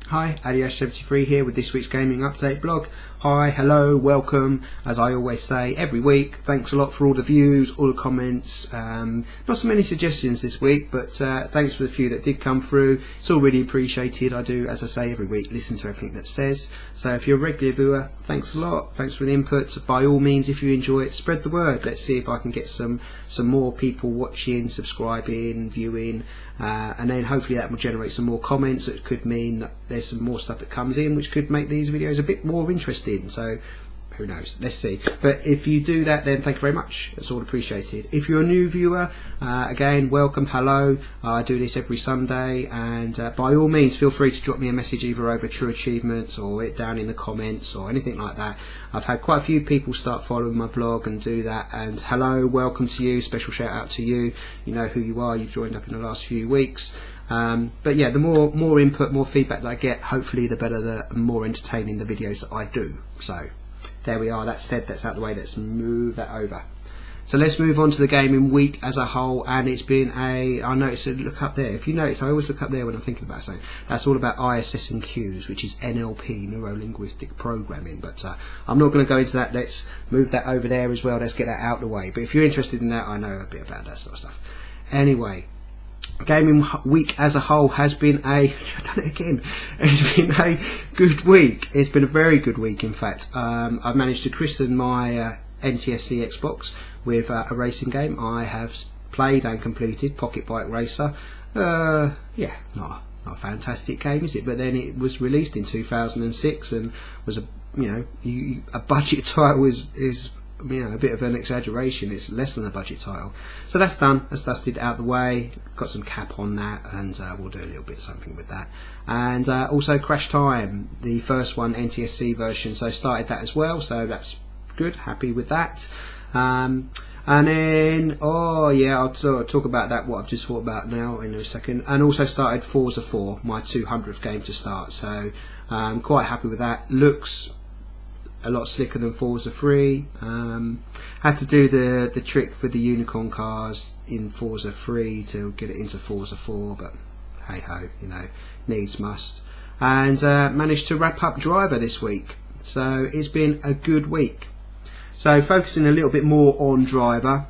Hi, adiash73 here with this week's gaming update blog. Hi, hello, welcome. As I always say every week, thanks a lot for all the views, all the comments. Not so many suggestions this week, but thanks for the few that did come through. It's all really appreciated. I do, as I say every week, listen to everything that says. So if you're a regular viewer, thanks a lot. Thanks for the input. By all means, if you enjoy it, spread the word. Let's see if I can get some more people watching, subscribing, viewing, and then hopefully that will generate some more comments. It could mean that there's some more stuff that comes in which could make these videos a bit more interesting. So who knows, let's see. But if you do that, then thank you very much. It's all appreciated. If you're a new viewer, again, welcome, hello. I do this every Sunday, and by all means feel free to drop me a message either over True Achievements or it down in the comments or anything like that. I've had quite a few people start following my blog and do that, and hello, welcome to you, special shout out to you. You know who you are, you've joined up in the last few weeks. But yeah, the more input, more feedback that I get, hopefully the better, the more entertaining the videos that I do. So there we are, that's said, that's out of the way, let's move that over. So let's move on to the gaming week as a whole, and it's been I noticed, look up there, if you notice I always look up there when I'm thinking about something, that's all about ISS and Qs, which is NLP, Neuro-Linguistic Programming, but I'm not going to go into that. Let's move that over there as well, let's get that out of the way. But if you're interested in that, I know a bit about that sort of stuff. Anyway, gaming week as a whole has been I've done it again, it's been a good week. It's been a very good week, in fact. I've managed to christen my NTSC Xbox with a racing game. I have played and completed Pocket Bike Racer. Yeah, not a fantastic game, is it? But then it was released in 2006 and was a budget title is a bit of an exaggeration. It's less than a budget title. So that's done, that's dusted out the way, got some cap on that, and we'll do a little bit of something with that. And also Crash Time, the first one, NTSC version, so started that as well, so that's good, happy with that. And then, oh yeah, I'll talk about that, what I've just thought about now in a second. And also started Forza 4, my 200th game to start, so I'm quite happy with that. Looks a lot slicker than Forza 3. Had to do the trick for the unicorn cars in Forza 3 to get it into Forza 4, but hey ho, needs must. And managed to wrap up Driver this week, so it's been a good week. So focusing a little bit more on Driver,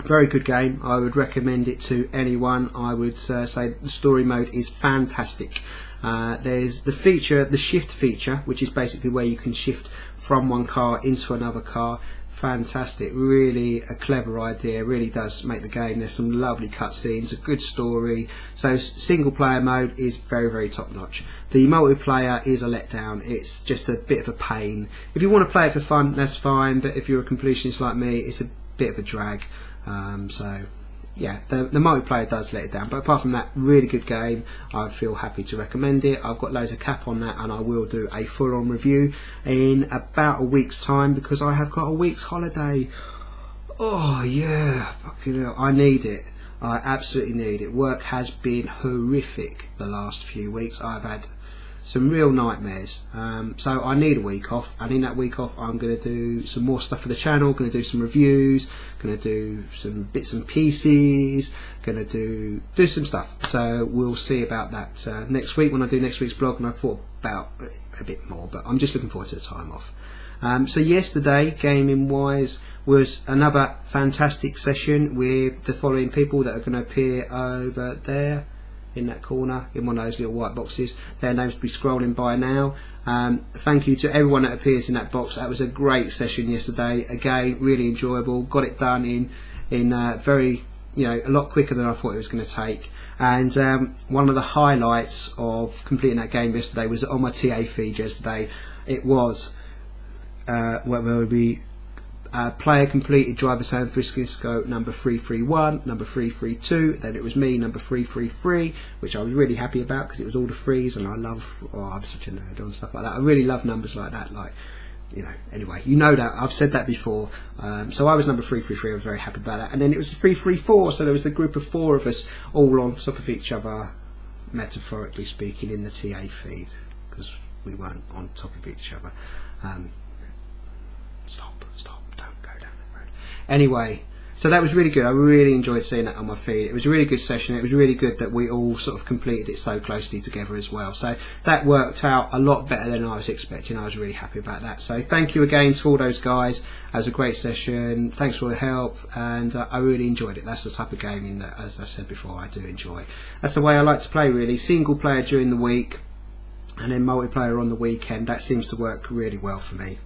very good game. I would recommend it to anyone. I would say the story mode is fantastic. There's the shift feature, which is basically where you can shift from one car into another car. Fantastic, really a clever idea, really does make the game. There's some lovely cutscenes, a good story. So single player mode is very, very top notch. The multiplayer is a letdown, it's just a bit of a pain. If you want to play it for fun, that's fine, but if you're a completionist like me, it's a bit of a drag. So yeah, the multiplayer does let it down, but apart from that, really good game. I feel happy to recommend it. I've got loads of cap on that, and I will do a full-on review in about a week's time, because I have got a week's holiday. Oh yeah, fucking hell, I need it. I absolutely need it. Work has been horrific the last few weeks. I've had some real nightmares, so I need a week off, and in that week off I'm going to do some more stuff for the channel, going to do some reviews, going to do some bits and pieces, going to do some stuff. So we'll see about that next week when I do next week's blog, and I've thought about a bit more, but I'm just looking forward to the time off. So yesterday, gaming wise, was another fantastic session with the following people that are going to appear over there in that corner, in one of those little white boxes. Their names will be scrolling by now. Thank you to everyone that appears in that box. That was a great session yesterday. Again, really enjoyable. Got it done in very, a lot quicker than I thought it was going to take. And one of the highlights of completing that game yesterday was on my TA feed yesterday. It was player completed Driver San Francisco number 331, number 332, then it was me, number 333, which I was really happy about because it was all the threes, and I love, I'm such a nerd on stuff like that. I really love numbers like that, anyway, that, I've said that before. So I was number 333, I was very happy about that. And then it was the 334, so there was the group of 4 of us all on top of each other, metaphorically speaking, in the TA feed, because we weren't on top of each other. Stop, don't go down that road. Anyway, So that was really good. I really enjoyed seeing that on my feed. It was a really good session. It was really good that we all sort of completed it so closely together as well. So that worked out a lot better than I was expecting. I was really happy about that. So thank you again to all those guys. It was a great session. Thanks for the help, and I really enjoyed it. That's the type of gaming that, as I said before, I do enjoy. That's the way I like to play, really. Single player during the week and then multiplayer on the weekend. That seems to work really well for me.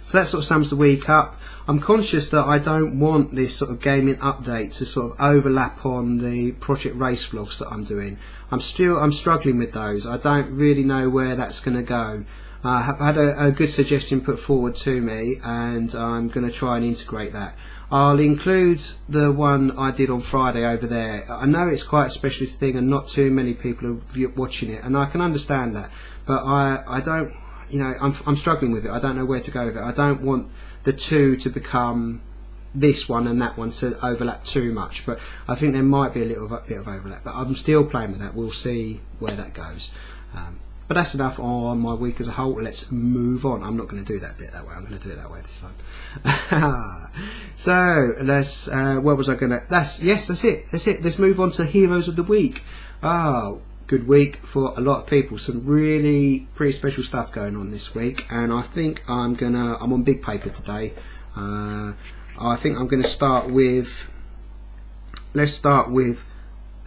So that sort of sums the week up. I'm conscious that I don't want this sort of gaming update to sort of overlap on the Project Race vlogs that I'm doing. I'm struggling with those. I don't really know where that's going to go. I have had a good suggestion put forward to me, and I'm going to try and integrate that. I'll include the one I did on Friday over there. I know it's quite a specialist thing and not too many people are watching it, and I can understand that, but I don't, you know, I'm struggling with it. I don't know where to go with it. I don't want the two to become this one and that one to overlap too much, but I think there might be a little bit of overlap, but I'm still playing with that. We'll see where that goes. But that's enough on my week as a whole. Let's move on. I'm not going to do that bit that way. I'm going to do it that way this time. So let's where was I going to, that's it. Let's move on to Heroes of the Week. Good week for a lot of people. Some really pretty special stuff going on this week, and I think I'm on big paper today. I think I'm going to start with, let's start with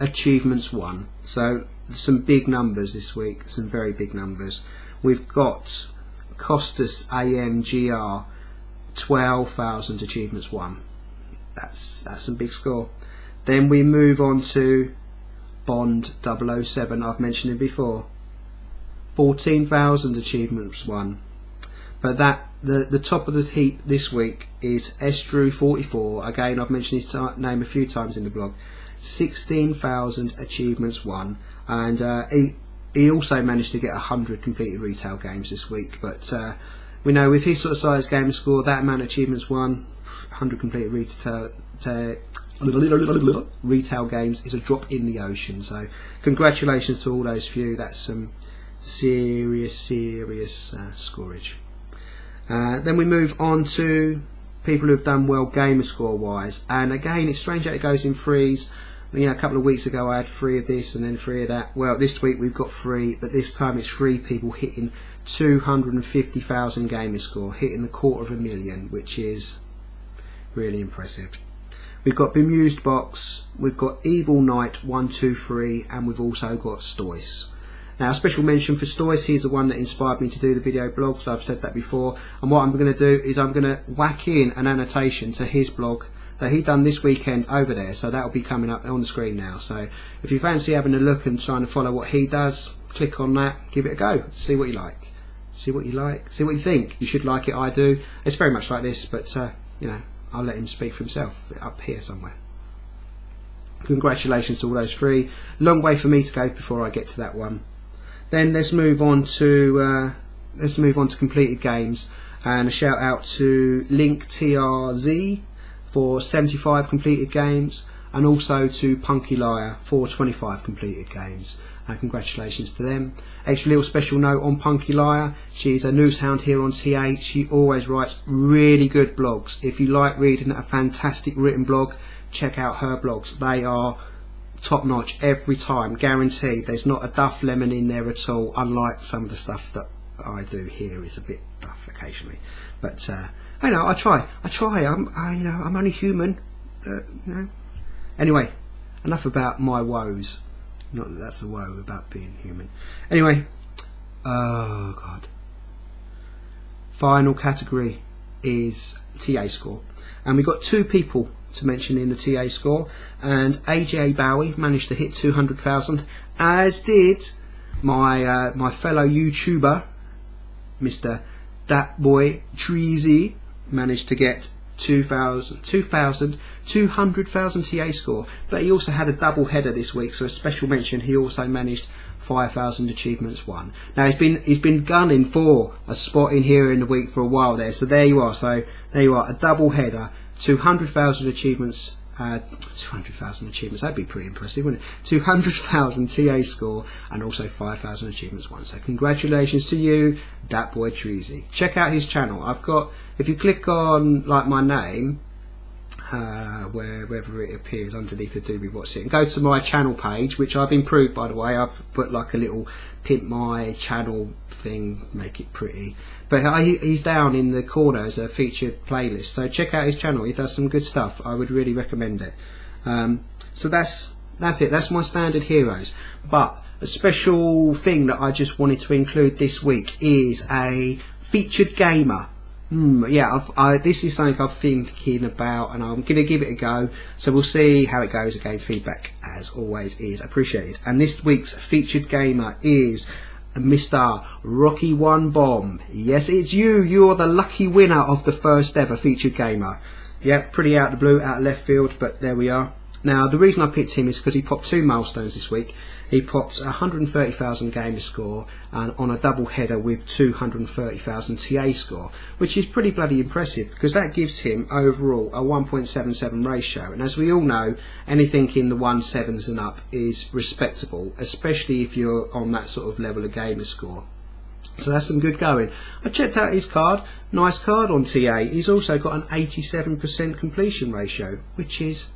achievements 1. So some big numbers this week, some very big numbers. We've got Costas AMGR 12,000 achievements 1. That's some big score. Then we move on to Bond 007. I've mentioned it before. 14,000 achievements 1. But that the top of the heap this week is Estrew44. Again, I've mentioned his name a few times in the blog. 16,000 achievements 1, and he also managed to get 100 completed retail games this week. But we know with his sort of size game score, that amount of achievements 1, 100 completed retail games is a drop in the ocean. So congratulations to all those few. That's some serious scoreage. Then we move on to people who have done well gamer score wise, and again it's strange that it goes in threes. You know, a couple of weeks ago I had 3 of this and then 3 of that. Well, this week we've got 3, but this time it's 3 people hitting 250,000 gamer score, hitting the 250,000, which is really impressive. We've got Bemused Box, we've got Evil Knight 123, and we've also got Stoice. Now, a special mention for Stoice. He's the one that inspired me to do the video blogs. I've said that before, and what I'm going to do is I'm going to whack in an annotation to his blog that he done this weekend over there, so that'll be coming up on the screen now. So if you fancy having a look and trying to follow what he does, click on that, give it a go, see what you like, see what you think. You should like it. I do. It's very much like this, but you know, I'll let him speak for himself up here somewhere. Congratulations to all those 3. Long way for me to go before I get to that one. Then let's move on to completed games, and a shout out to Link TRZ for 75 completed games, and also to Punky Liar for 25 completed games. Congratulations to them. Extra little special note on Punky Liar. She's a news hound here on TA. She always writes really good blogs. If you like reading a fantastic written blog, check out her blogs. They are top notch every time, guaranteed. There's not a duff lemon in there at all, unlike some of the stuff that I do here is a bit duff occasionally. But I know, I try. I'm only human. You know. Anyway, enough about my woes. Not that that's a woe, about being human. Anyway, oh god. Final category is TA score, and we've got 2 people to mention in the TA score, and AJ Bowie managed to hit 200,000, as did my my fellow YouTuber, Mr. Dat Boy Treasy, managed to get 200,000 TA score. But he also had a double header this week, so a special mention. He also managed 5,000 achievements 1. Now he's been gunning for a spot in here in the week for a while there. So there you are. So there you are, a double header, 200,000 achievements. 200,000 achievements, that'd be pretty impressive, wouldn't it? 200,000 TA score, and also 5,000 achievements 1. So congratulations to you, Dat Boy Treasy. Check out his channel. I've got, if you click on like my name, wherever it appears underneath the doobie what's it, and go to my channel page, which I've improved, by the way. I've put like a little pimp my channel thing, make it pretty, but he's down in the corner as a featured playlist, so check out his channel. He does some good stuff. I would really recommend it. So that's it. That's my standard heroes. But a special thing that I just wanted to include this week is a featured gamer. This is something I've been thinking about, and I'm going to give it a go. So we'll see how it goes. Again, feedback as always is appreciated. And this week's featured gamer is Mr. Rocky One Bomb. Yes, it's you. You're the lucky winner of the first ever featured gamer. Yeah, pretty out of the blue, out of left field, but there we are. Now, the reason I picked him is because he popped 2 milestones this week. He popped 130,000 gamer score and on a double header with 230,000 TA score, which is pretty bloody impressive because that gives him overall a 1.77 ratio. And as we all know, anything in the 1.7s and up is respectable, especially if you're on that sort of level of gamer score. So that's some good going. I checked out his card. Nice card on TA. He's also got an 87% completion ratio, which is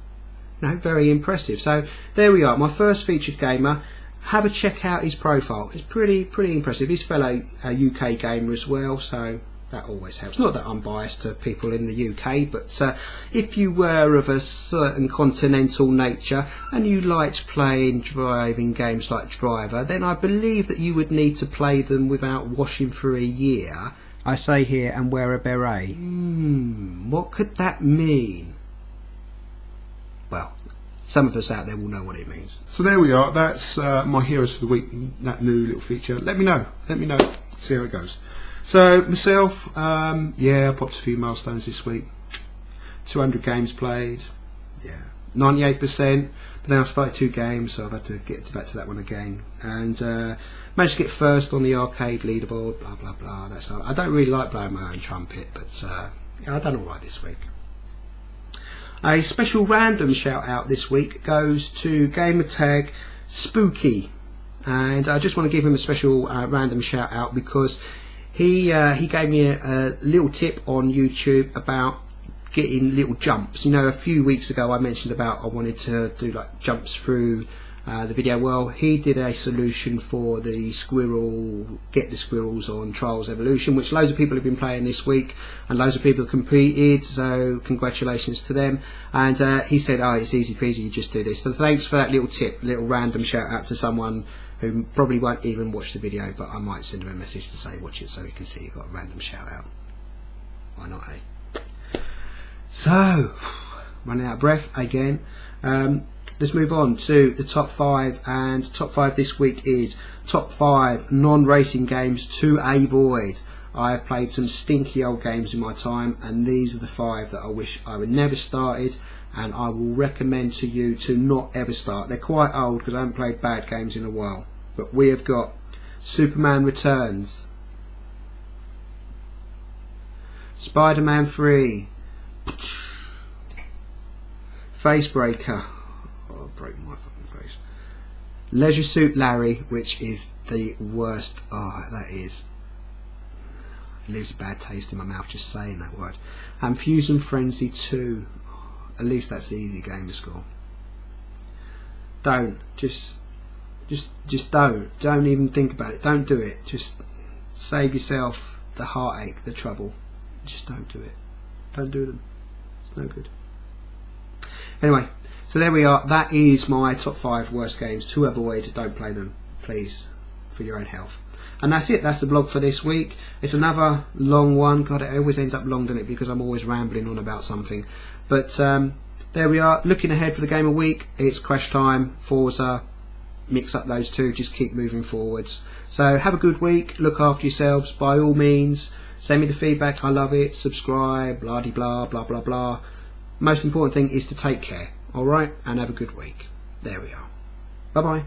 very impressive. So there we are, my first featured gamer. Have a check out his profile. It's pretty impressive. He's fellow UK gamer as well, so that always helps. Not that I'm biased to people in the UK, but if you were of a certain continental nature and you liked playing driving games like Driver, then I believe that you would need to play them without washing for a year. I say here, and wear a beret. What could that mean? Well, some of us out there will know what it means. So there we are. That's my heroes for the week. That new little feature. Let me know. See how it goes. So myself, I popped a few milestones this week. 200 games played. 98%. But then I started 2 games, so I've had to get back to that one again. And managed to get first on the arcade leaderboard. Blah blah blah. That's all. I don't really like blowing my own trumpet, but I've done all right this week. A special random shout out this week goes to gamertag Spooky, and I just want to give him a special random shout out because he gave me a little tip on YouTube about getting little jumps. You know, a few weeks ago I mentioned about I wanted to do like jumps through the video. Well, he did a solution for the get the squirrels on Trials Evolution, which loads of people have been playing this week and loads of people have competed, so congratulations to them. And he said, it's easy peasy, you just do this. So thanks for that little tip, little random shout out to someone who probably won't even watch the video, but I might send him a message to say watch it so he can see you got a random shout out. Why not, eh? So, running out of breath again. Let's move on to the top 5, and top 5 this week is top 5 non-racing games to avoid. I have played some stinky old games in my time, and these are the 5 that I wish I would never started, and I will recommend to you to not ever start. They're quite old because I haven't played bad games in a while, but we have got Superman Returns, Spider-Man 3, Facebreaker, break my fucking face, Leisure Suit Larry, which is the worst. That is, it leaves a bad taste in my mouth just saying that word. And Fusion Frenzy 2. At least that's the easy gamer score. Don't don't even think about it. Don't do it. Just save yourself the heartache, the trouble. Just don't do it. Don't do them. It's no good. Anyway, so there we are. That is my top 5 worst games to avoid. Don't play them, please, for your own health. And that's it. That's the blog for this week. It's another long one. God, it always ends up long, doesn't it? Because I'm always rambling on about something. But there we are. Looking ahead for the game of the week. It's Crash Time, Forza. Mix up those two. Just keep moving forwards. So have a good week. Look after yourselves. By all means, send me the feedback. I love it. Subscribe. Blah de blah blah blah blah. Most important thing is to take care. Alright, and have a good week. There we are. Bye bye.